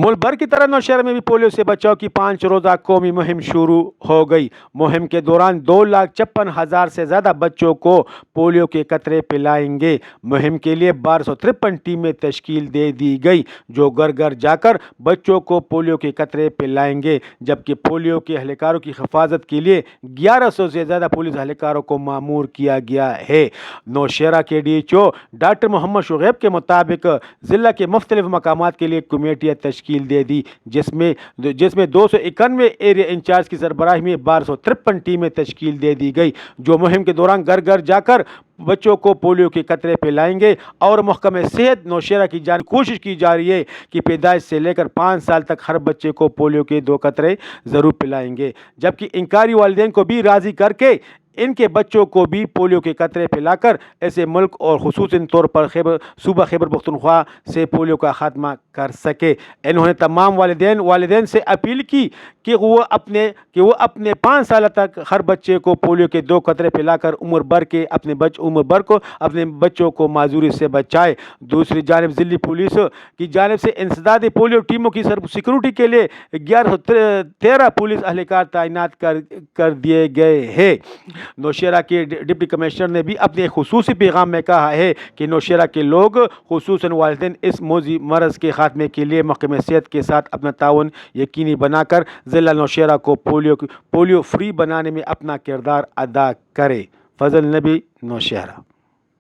मुल्क भर की तरह नौशहरा में भी पोलियो से बचाव की 5 रोज़ा कौमी मुहिम शुरू हो गई। मुहिम के दौरान 2,56,000 से ज़्यादा बच्चों को पोलियो के कतरे पिलाएंगे। मुहिम के लिए 1253 टीमें तश्कील दे दी गई जो घर घर जाकर बच्चों को पोलियो के कतरे पिलाएंगे, जबकि पोलियो के अहलकारों की हिफाजत के लिए 1100 से ज़्यादा पुलिस अहलकारों को मामूर किया गया है। नौशहरा के DHO डॉक्टर मोहम्मद शुगैब के मुताबिक ज़िला के मुख्तलिफ मकामात के लिए कमेटियाँ तश्कील दे दी, जिसमें 291 एरिया इंचार्ज की सरबराही में 1253 टीमें तश्कील दे दी गई जो मुहिम के दौरान घर घर जाकर बच्चों को पोलियो के कतरे पिलाएंगे। और महकमे सेहत नौशहरा की जान कोशिश की जा रही है कि पैदाइश से लेकर 5 साल तक हर बच्चे को पोलियो के 2 कतरे ज़रूर पिलाएंगे, जबकि इनकारी वालिदैन को भी राज़ी करके इनके बच्चों को भी पोलियो के कतरे पिलाकर ऐसे मुल्क और खुसूसन तौर पर सूबा खैबर पख्तूनख्वा से पोलियो का ख़ात्मा कर सके। इन्होंने तमाम वालिदैन से अपील की कि वो अपने 5 साल तक हर बच्चे को पोलियो के 2 कतरे पिलाकर उम्र भर को अपने बच्चों को माजूरी से बचाए। दूसरी जानिब ज़िली पुलिस की जानिब से इंसदादी पोलियो टीमों की सिक्योरिटी के लिए 1113 पुलिस अहलकार तैनात कर दिए गए हैं। नौशहरा के डिप्टी कमिश्नर ने भी अपने खुसूसी पैगाम में कहा है कि नौशहरा के लोग खुसूसन वालिदैन इस मौजी मरज़ के खात्मे के लिए महकमे सेहत के साथ अपना ताउन यकीनी बनाकर ज़िला नौशहरा को पोलियो फ्री बनाने में अपना किरदार अदा करें। फजल नबी, नौशहरा।